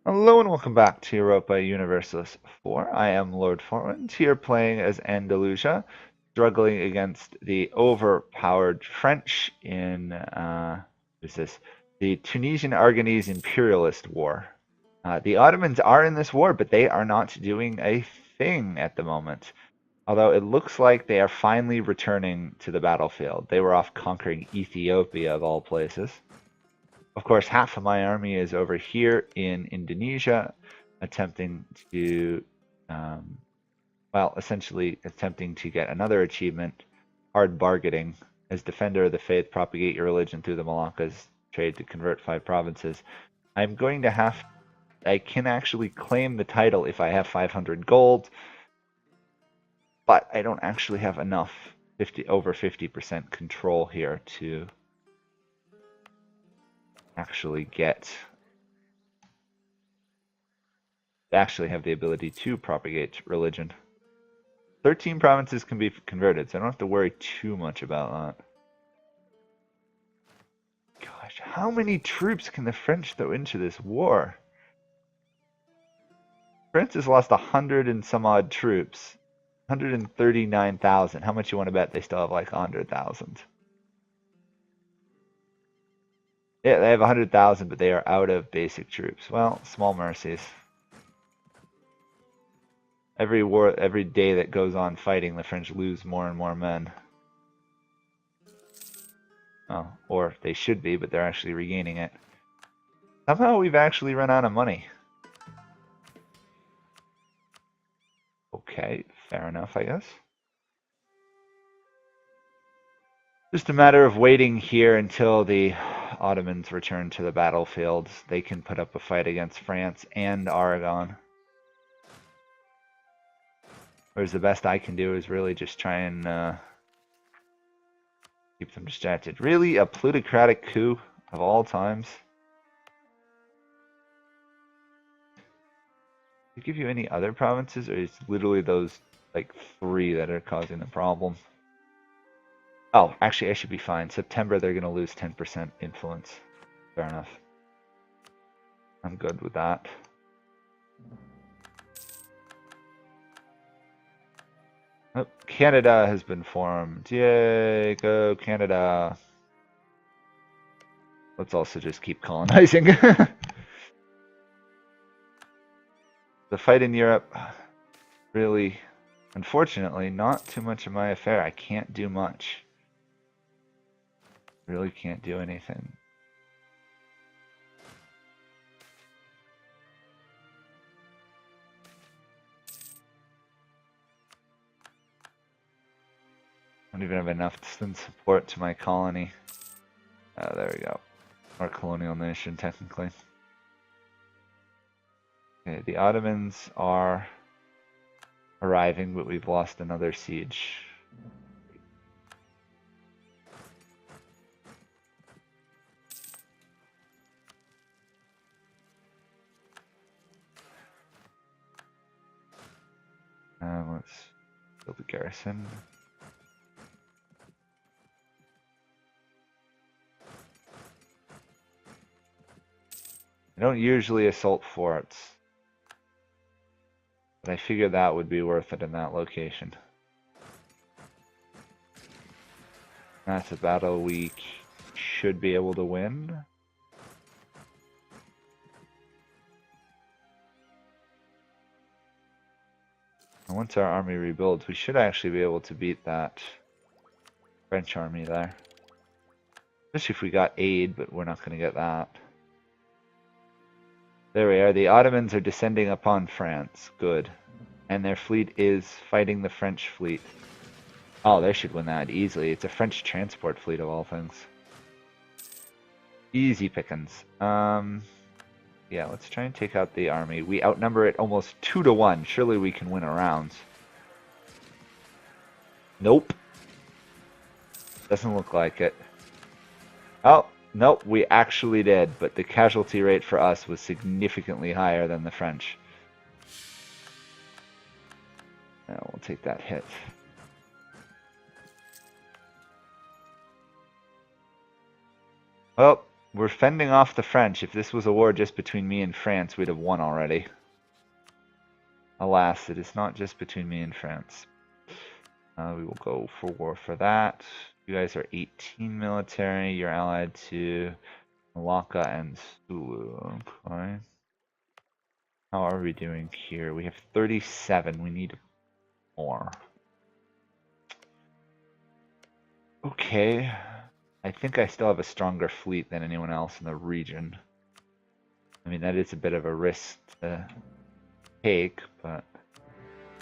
Hello and welcome back to Europa Universalis 4. I am Lord Forwind, here playing as Andalusia, struggling against the overpowered French in, what is this? The Tunisian-Aragonese Imperialist War. The Ottomans are in this war, but they are not doing a thing at the moment. Although it looks like they are finally returning to the battlefield. They were off conquering Ethiopia, of all places. Of course, half of my army is over here in Indonesia, attempting to, well, essentially attempting to get another achievement, hard bargaining. As defender of the faith, propagate your religion through the Moluccas, trade to convert 5 provinces. I'm going to have, I can actually claim the title if I have 500 gold, but I don't actually have enough, over 50% control here to actually have the ability to propagate religion. 13 provinces can be converted, so I don't have to worry too much about that. Gosh, how many troops can the French throw into this war? France has lost 100 and some odd troops. 139,000. How much you want to bet they still have like 100,000? Yeah, they have 100,000, but they are out of basic troops. Well, small mercies. Every day that goes on fighting, the French lose more and more men. Oh, or they should be, but they're actually regaining it. Somehow we've actually run out of money. Okay, fair enough, I guess. Just a matter of waiting here until the Ottomans return to the battlefield. They can put up a fight against France and Aragon. Whereas the best I can do is really just try and keep them distracted. Really? A plutocratic coup of all times? Does it give you any other provinces, or is it literally those like 3 that are causing the problem? Oh, actually I should be fine. September they're going to lose 10% influence. Fair enough. I'm good with that. Oh, Canada has been formed. Yay, go Canada. Let's also just keep colonizing. The fight in Europe, really, unfortunately, not too much of my affair. I can't do much. Really can't do anything. I don't even have enough to send support to my colony. Oh, there we go. Our colonial nation, technically. Okay, the Ottomans are arriving, but we've lost another siege. Let's build a garrison. I don't usually assault forts, but I figured that would be worth it in that location. That's a battle we should be able to win. And once our army rebuilds, we should actually be able to beat that French army there. Especially if we got aid, but we're not going to get that. There we are. The Ottomans are descending upon France. Good. And their fleet is fighting the French fleet. Oh, they should win that easily. It's a French transport fleet of all things. Easy pickings. Yeah, let's try and take out the army. We outnumber it almost 2-1. Surely we can win a round. Nope. Doesn't look like it. Oh, nope, we actually did, but the casualty rate for us was significantly higher than the French. Now we'll take that hit. Oh, We're fending off the French. If this was a war just between me and France, we'd have won already. Alas, it is not just between me and France. We will go for war for that. You guys are 18 military. You're allied to Malacca and Sulu. Okay. How are we doing here? We have 37. We need more. Okay. I think I still have a stronger fleet than anyone else in the region. I mean, that is a bit of a risk to take, but...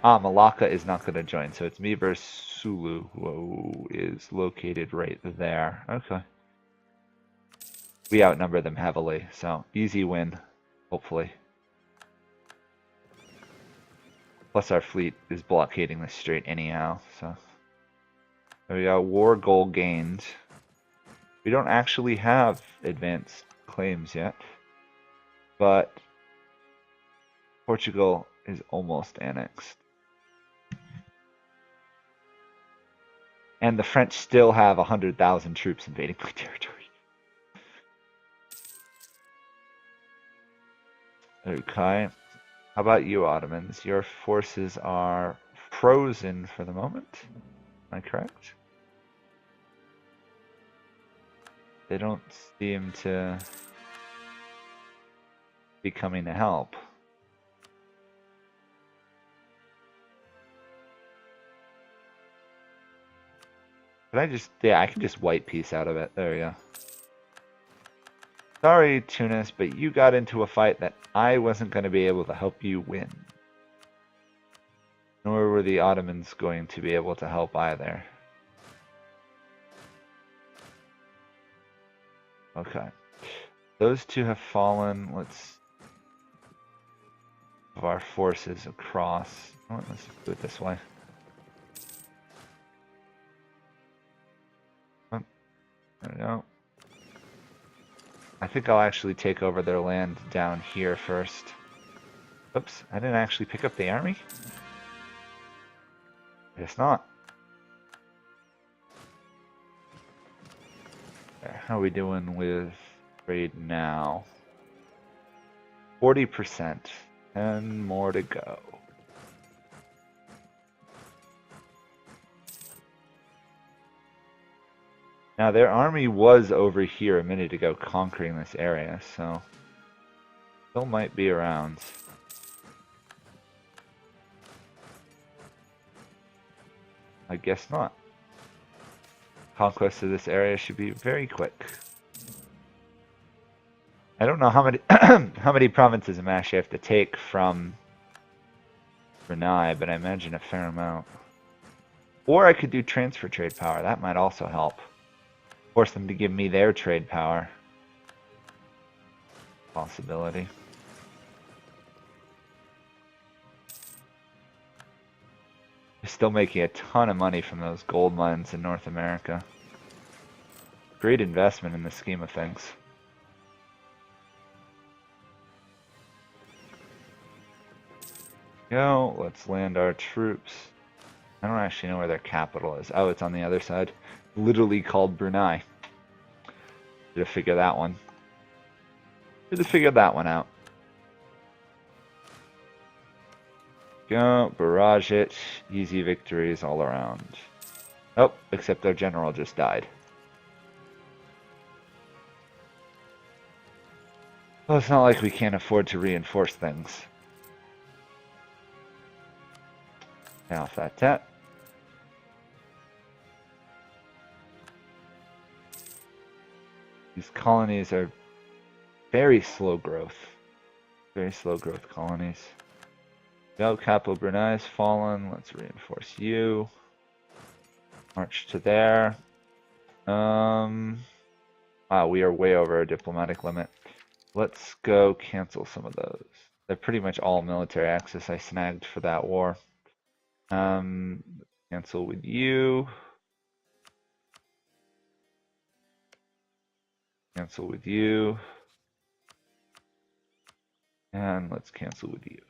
Ah, Malacca is not going to join, so it's me versus Sulu, who is located right there. Okay. We outnumber them heavily, so easy win, hopefully. Plus our fleet is blockading the strait anyhow, so... There we go, war goal gained. We don't actually have advanced claims yet, but Portugal is almost annexed. And the French still have 100,000 troops invading my territory. Okay. How about you, Ottomans? Your forces are frozen for the moment. Am I correct? They don't seem to be coming to help. Can I just, yeah, I can just white piece out of it. There we go. Sorry, Tunis, but you got into a fight that I wasn't going to be able to help you win. Nor were the Ottomans going to be able to help either. Okay. Those two have fallen. Let's move our forces across. Oh, let's do it this way. Oh, there we go. I think I'll actually take over their land down here first. Oops, I didn't actually pick up the army? I guess not. There, how are we doing with trade now? 40%. 10 more to go. Now their army was over here a minute ago conquering this area, so still might be around. I guess not. Conquest of this area should be very quick. I don't know how many how many provinces I actually have to take from Brunei, but I imagine a fair amount. Or I could do transfer trade power. That might also help. Force them to give me their trade power. Possibility. They're still making a ton of money from those gold mines in North America. Great investment in the scheme of things. Go, let's land our troops. I don't actually know where their capital is. Oh, it's on the other side. Literally called Brunei. Should have figured that one. Should have figured that one out. Go, barrage it. Easy victories all around. Oh, except our general just died. Well, it's not like we can't afford to reinforce things. Now off that tap. These colonies are very slow growth. Very slow growth colonies. Go, capital Brunei has fallen. Let's reinforce you. March to there. Wow, we are way over our diplomatic limit. Let's go cancel some of those. They're pretty much all military access I snagged for that war. Cancel with you. Cancel with you. And let's cancel with you.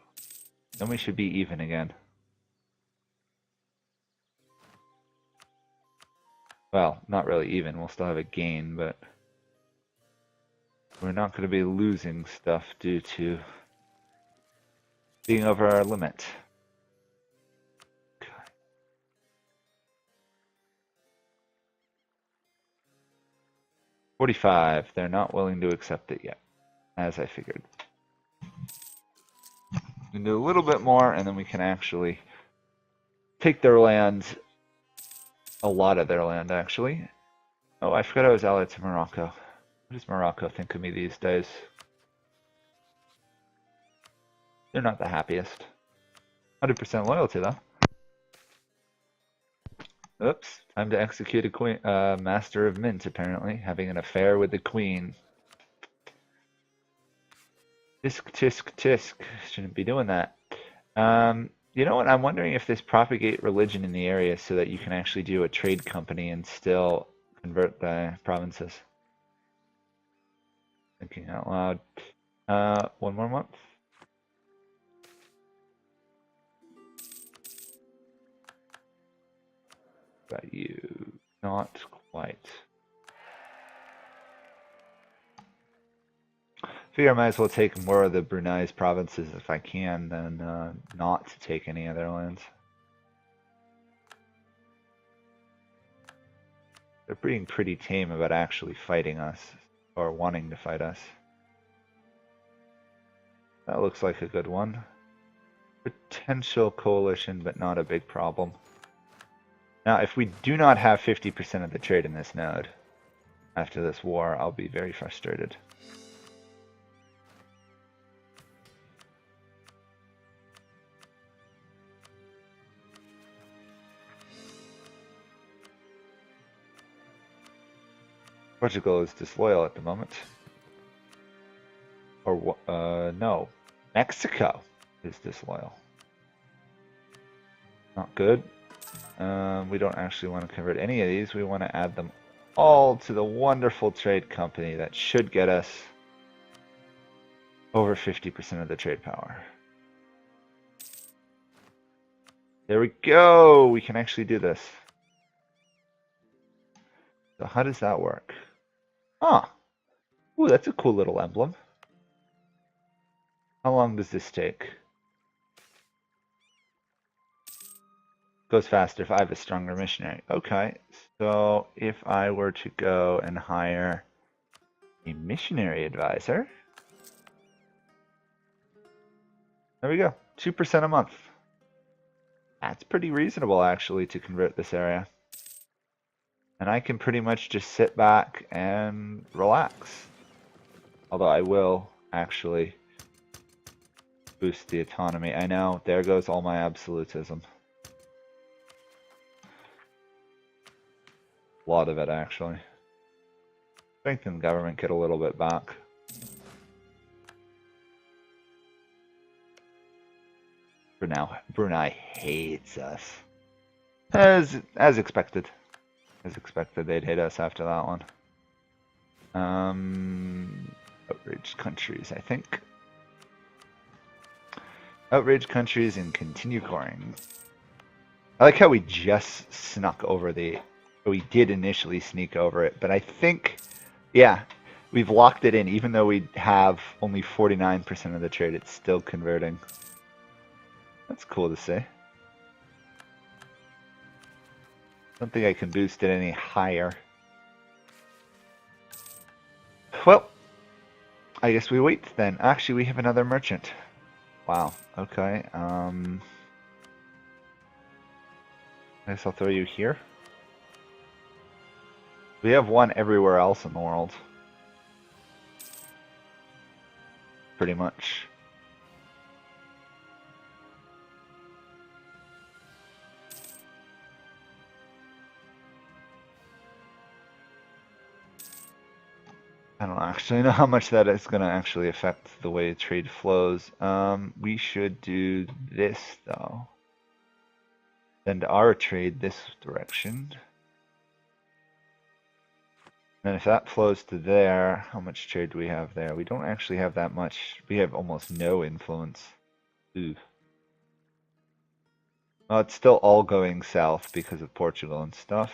Then we should be even again. Well, not really even. We'll still have a gain, but... We're not going to be losing stuff due to being over our limit. 45. They're not willing to accept it yet, as I figured. We can do a little bit more, and then we can actually take their land. A lot of their land, actually. Oh, I forgot I was allied to Morocco. What does Morocco think of me these days? They're not the happiest. 100% loyalty, though. Oops, time to execute a queen, master of mint, apparently. Having an affair with the queen. Tisk, tisk, tisk. Shouldn't be doing that. You know what? I'm wondering if this propagate religion in the area so that you can actually do a trade company and still convert the provinces. Thinking out loud. One more month. Got you. Not quite. Figure I might as well take more of the Brunei's provinces if I can than not to take any other lands. They're being pretty tame about actually fighting us, or wanting to fight us. That looks like a good one. Potential coalition, but not a big problem. Now, if we do not have 50% of the trade in this node after this war, I'll be very frustrated. Portugal is disloyal at the moment. Or, no. Mexico is disloyal. Not good. We don't actually want to convert any of these. We want to add them all to the wonderful trade company that should get us over 50% of the trade power. There we go. We can actually do this. So how does that work? Ah. Ooh, that's a cool little emblem. How long does this take? Goes faster if I have a stronger missionary. Okay, so if I were to go and hire a missionary advisor, there we go, 2% a month. That's pretty reasonable actually to convert this area. And I can pretty much just sit back and relax. Although I will actually boost the autonomy. I know, there goes all my absolutism. A lot of it, actually. Strengthen the government, get a little bit back. For now, Brunei hates us. As expected. As expected, they'd hate us after that one. Outraged countries, I think. Outraged countries and continue coring. I like how we just snuck over the... We did initially sneak over it, but I think, yeah, we've locked it in. Even though we have only 49% of the trade, it's still converting. That's cool to see. Don't think I can boost it any higher. Well, I guess we wait then. Actually, we have another merchant. Wow, okay. I guess I'll throw you here. We have one everywhere else in the world. Pretty much. I don't actually know how much that is going to actually affect the way trade flows. We should do this, though. Send our trade this direction. And if that flows to there, how much trade do we have there? We don't actually have that much. We have almost no influence. Ooh. Well, it's still all going south because of Portugal and stuff.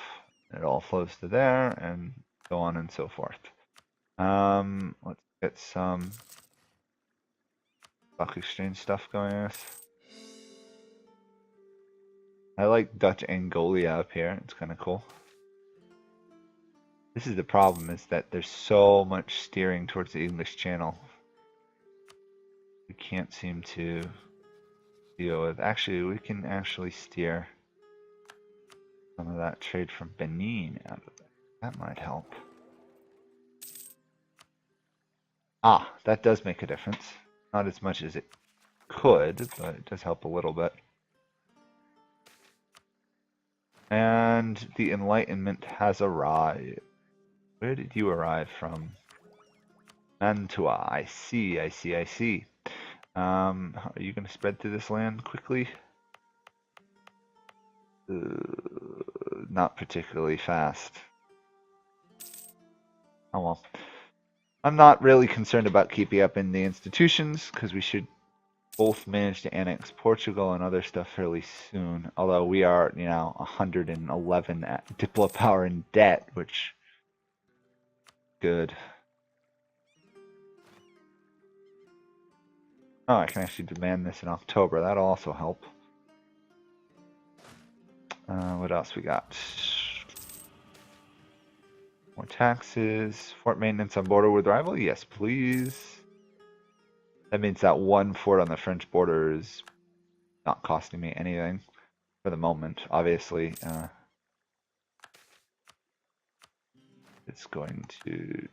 It all flows to there and so on and so forth. Let's Get some stock exchange stuff going on. I like Dutch Angolia up here. It's kind of cool. This is the problem, is that there's so much steering towards the English Channel. We can't seem to deal with. Actually, we can actually steer some of that trade from Benin out of there. That might help. Ah, that does make a difference. Not as much as it could, but it does help a little bit. And the Enlightenment has arrived. Where did you arrive from? Mantua. I see, I see, I see. Are you going to spread through this land quickly? Not particularly fast. Oh well. I'm not really concerned about keeping up in the institutions, because we should both manage to annex Portugal and other stuff fairly soon. Although we are, 111 at diplo power in debt, which good. Oh, I can actually demand this in October. That'll also help. What else we got? More taxes. Fort maintenance on border with rival? Yes, please. That means that one fort on the French border is not costing me anything for the moment. Obviously, it's going to...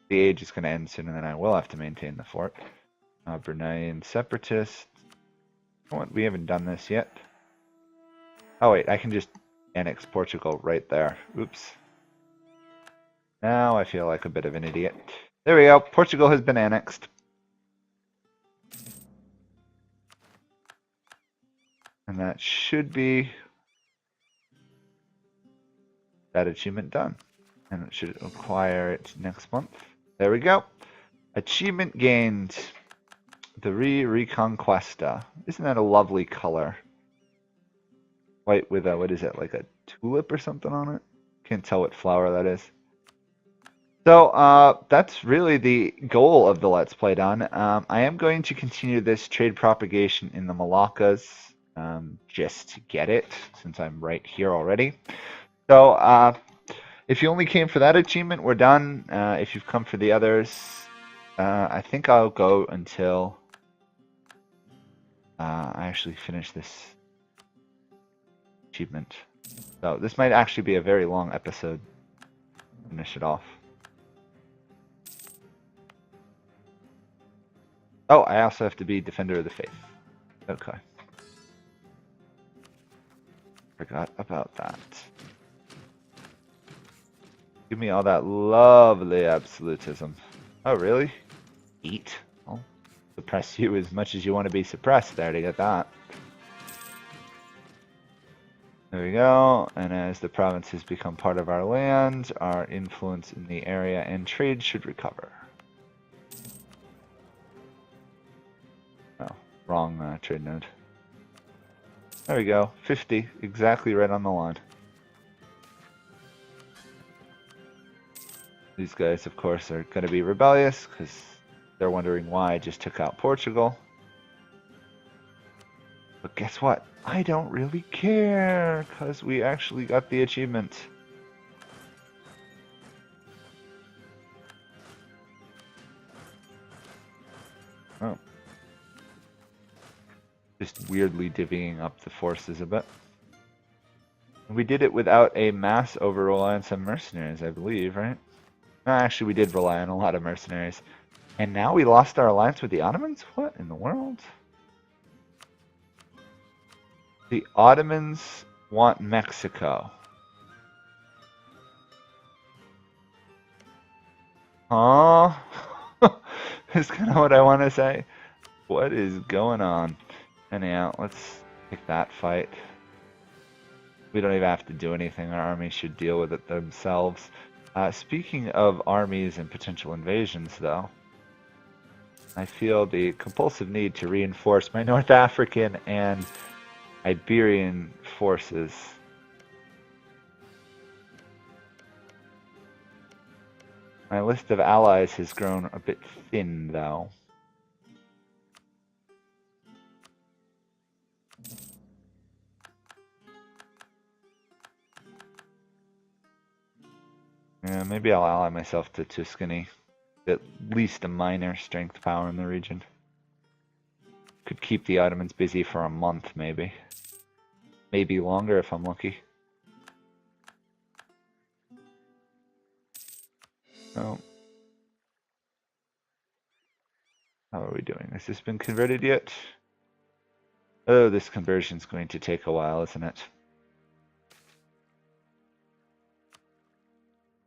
The age is going to end soon, and then I will have to maintain the fort. Bruneian separatists. What? We haven't done this yet. Oh wait, I can just annex Portugal right there. Oops. Now I feel like a bit of an idiot. There we go. Portugal has been annexed. And that should be that achievement done. And it should acquire it next month. There we go. Achievement gained. The Re-Reconquista. Isn't that a lovely color? White with a, what is it, like a tulip or something on it? Can't tell what flower that is. So that's really the goal of the Let's Play done. I am going to continue this trade propagation in the Moluccas just to get it, since I'm right here already. So if you only came for that achievement, we're done. If you've come for the others, I think I'll go until I actually finish this achievement. So this might actually be a very long episode. Finish it off. Oh, I also have to be Defender of the Faith. Okay. Forgot about that. Give me all that lovely absolutism. Oh, really? Eat? I'll suppress you as much as you want to be suppressed there to get that. There we go. And as the provinces become part of our land, our influence in the area and trade should recover. Oh, wrong trade node. There we go. 50. Exactly right on the line. These guys, of course, are going to be rebellious because they're wondering why I just took out Portugal. But guess what? I don't really care because we actually got the achievement. Oh. Just weirdly divvying up the forces a bit. We did it without a mass over-reliance on mercenaries, I believe, right? No, actually, we did rely on a lot of mercenaries. And now we lost our alliance with the Ottomans? What in the world? The Ottomans want Mexico. Huh? That's kind of what I want to say. What is going on? Anyhow, let's pick that fight. We don't even have to do anything. Our army should deal with it themselves. Speaking of armies and potential invasions, though, I feel the compulsive need to reinforce my North African and Iberian forces. My list of allies has grown a bit thin, though. Yeah, maybe I'll ally myself to Tuscany. At least a minor strength power in the region. Could keep the Ottomans busy for a month, maybe. Maybe longer if I'm lucky. Oh. How are we doing? Has this been converted yet? Oh, this conversion's going to take a while, isn't it?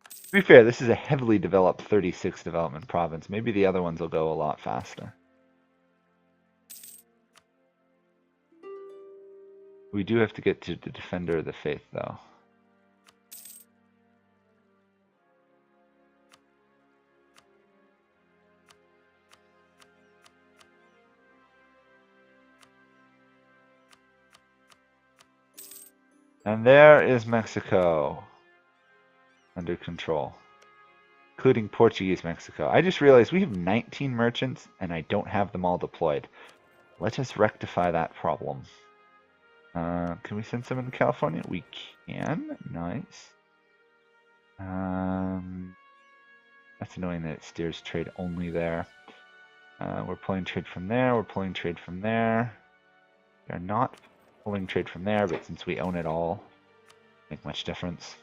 To be fair, this is a heavily developed 36 development province. Maybe the other ones will go a lot faster. We do have to get to the Defender of the Faith, though. And there is Mexico. Under control. Including Portuguese Mexico. I just realized we have 19 merchants, and I don't have them all deployed. Let us rectify that problem. Can we send someone to California? We can. Nice. That's annoying that it steers trade only there. We're pulling trade from there. We're pulling trade from there. We're not pulling trade from there, but since we own it all, make much difference.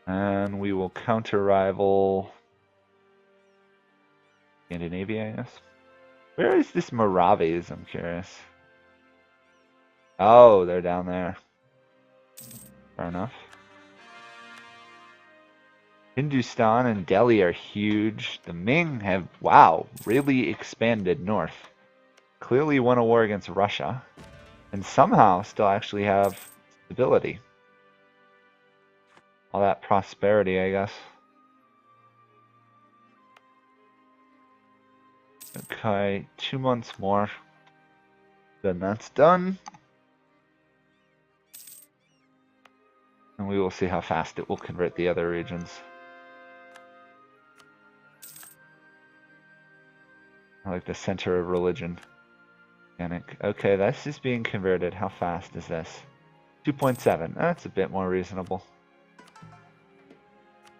And we will counter-rival Scandinavia, I guess. Where is this Moravies? I'm curious. Oh, they're down there. Fair enough. Hindustan and Delhi are huge. The Ming have, wow, really expanded north. Clearly won a war against Russia. And somehow still actually have stability. All that prosperity, I guess. Okay, 2 months more. Then that's done. And we will see how fast it will convert the other regions. I like the center of religion. Okay, this is being converted. How fast is this? 2.7. That's a bit more reasonable.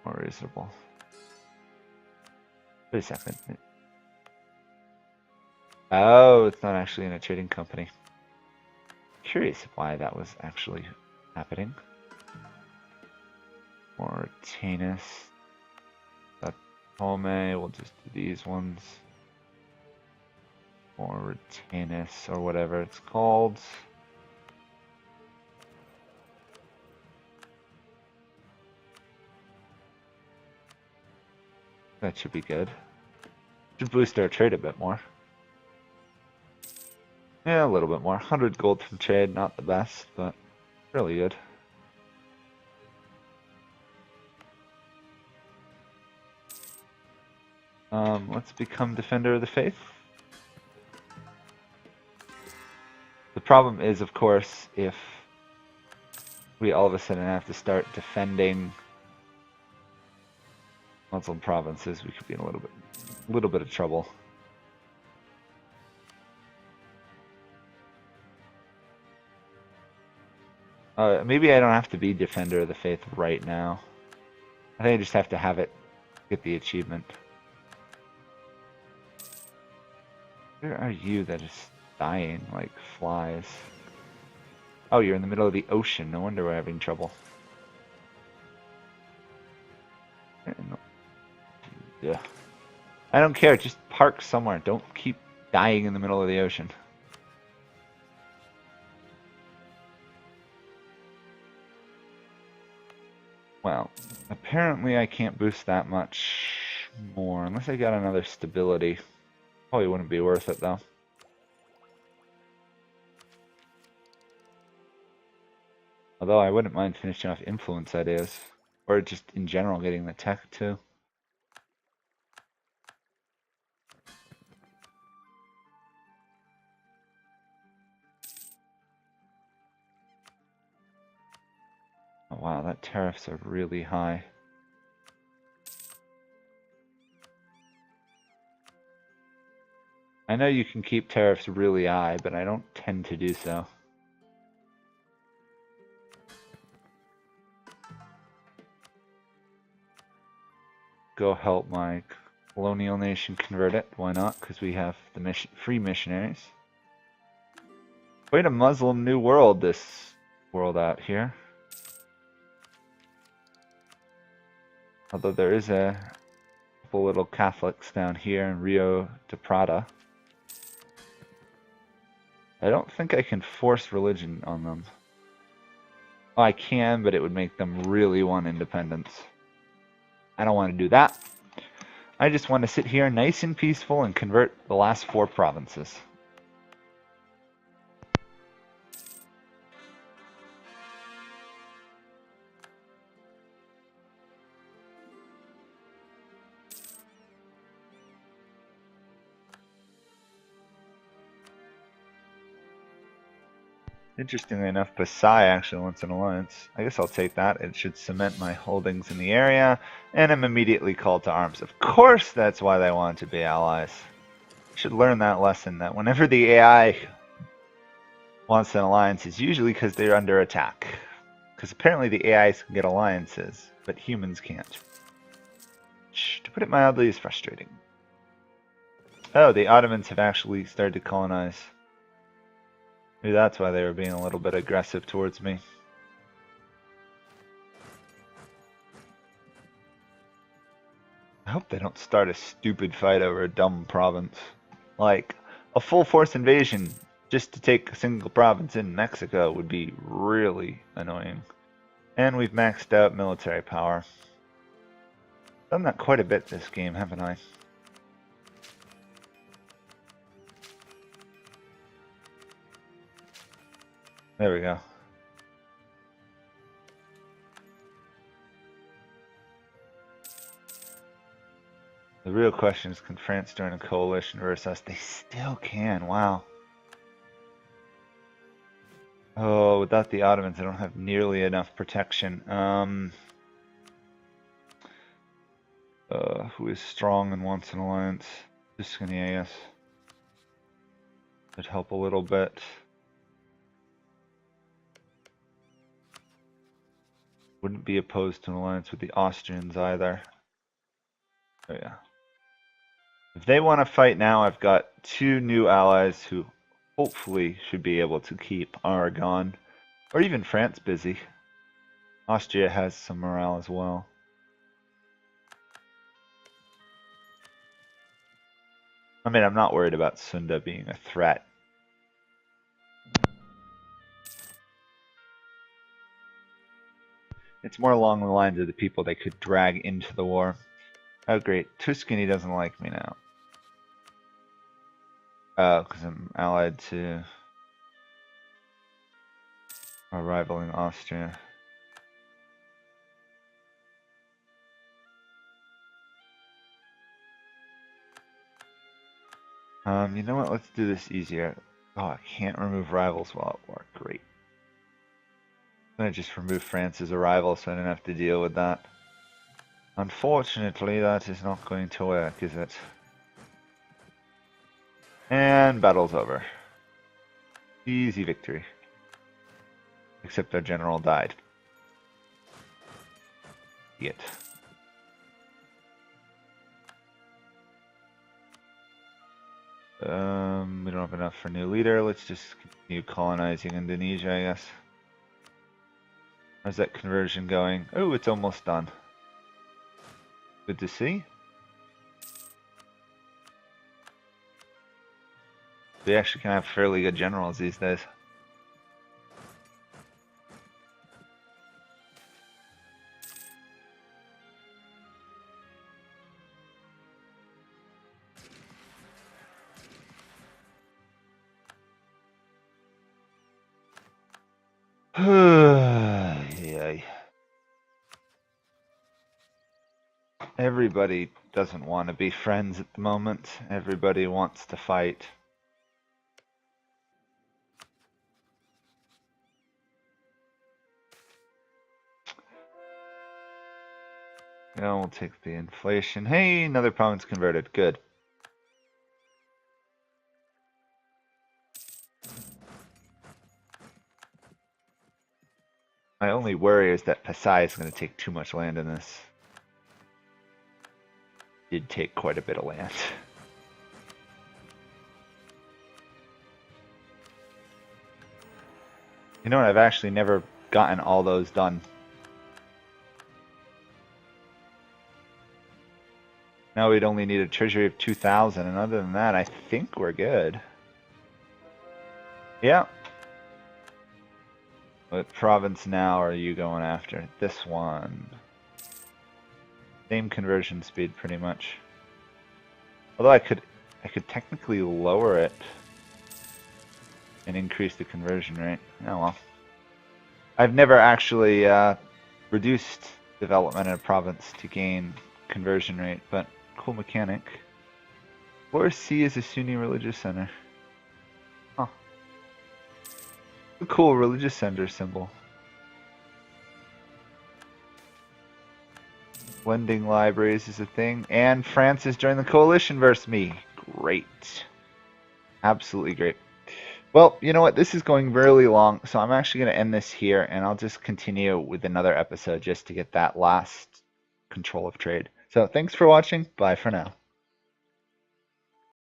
More reasonable. Wait a second. Oh, it's not actually in a trading company. Curious why that was actually happening. Mauretanus. Batome. We'll just do these ones. Mauretanus, or whatever it's called. That should be good. Should boost our trade a bit more. Yeah, a little bit more. 100 gold from trade, not the best, but really good. Let's become Defender of the Faith. The problem is, of course, if we all of a sudden have to start defending Muslim provinces, we could be in a little bit of trouble. Maybe I don't have to be Defender of the Faith right now. I think I just have to have it get the achievement. Where are you that is dying like flies? Oh, you're in the middle of the ocean. No wonder we're having trouble. Yeah. I don't care. Just park somewhere. Don't keep dying in the middle of the ocean. Well, apparently I can't boost that much more unless I got another stability. Probably wouldn't be worth it though. Although I wouldn't mind finishing off influence ideas. Or just in general getting the tech too. Oh wow, that tariffs are really high. I know you can keep tariffs really high, but I don't tend to do so. Go help my colonial nation convert it. Why not? Because we have the free missionaries. Quite a Muslim new world, this world out here. Although there is a couple little Catholics down here in Rio de Prata. I don't think I can force religion on them. Oh, I can, but it would make them really want independence. I don't want to do that. I just want to sit here nice and peaceful and convert the last 4 provinces. Interestingly enough, Pasai actually wants an alliance. I guess I'll take that. It should cement my holdings in the area, and I'm immediately called to arms. Of course that's why they want to be allies. Should learn that lesson, that whenever the AI wants an alliance, it's usually because they're under attack. Because apparently the AIs can get alliances, but humans can't. Which, to put it mildly, is frustrating. Oh, the Ottomans have actually started to colonize. Maybe that's why they were being a little bit aggressive towards me. I hope they don't start a stupid fight over a dumb province. Like, a full force invasion just to take a single province in Mexico would be really annoying. And we've maxed out military power. Done that quite a bit this game, haven't I? There we go. The real question is, can France join a coalition versus us? They still can, wow. Oh, without the Ottomans, I don't have nearly enough protection. Who is strong and wants an alliance? Tuscany, I guess. Would help a little bit. Wouldn't be opposed to an alliance with the Austrians either. Oh yeah. If they want to fight now, I've got 2 new allies who hopefully should be able to keep Aragon, or even France, busy. Austria has some morale as well. I mean, I'm not worried about Sunda being a threat. It's more along the lines of the people they could drag into the war. Oh great, Tuscany doesn't like me now. Oh, because I'm allied to our rival in Austria. You know what? Let's do this easier. Oh, I can't remove rivals while at war. Great. I'm gonna just remove France as a rival so I don't have to deal with that. Unfortunately, that is not going to work, is it? And battle's over. Easy victory. Except our general died. Yet. We don't have enough for new leader. Let's just continue colonizing Indonesia, I guess. How's that conversion going? Oh, it's almost done. Good to see. We actually can have fairly good generals these days. Yay. Everybody doesn't want to be friends at the moment. Everybody wants to fight. Yeah, we'll take the inflation. Hey, another province converted. Good. My only worry is that Pasai is going to take too much land in this. Did take quite a bit of land. You know what? I've actually never gotten all those done. Now we'd only need a treasury of 2,000, and other than that, I think we're good. Yeah. What province now are you going after? This one. Same conversion speed, pretty much. Although I could technically lower it and increase the conversion rate. Oh well. I've never actually reduced development in a province to gain conversion rate, but cool mechanic. Or C is a Sunni religious center. Huh. A cool religious center symbol. Lending libraries is a thing. And France has joined the coalition versus me. Great. Absolutely great. Well, you know what? This is going really long, so I'm actually going to end this here, and I'll just continue with another episode just to get that last control of trade. So thanks for watching. Bye for now.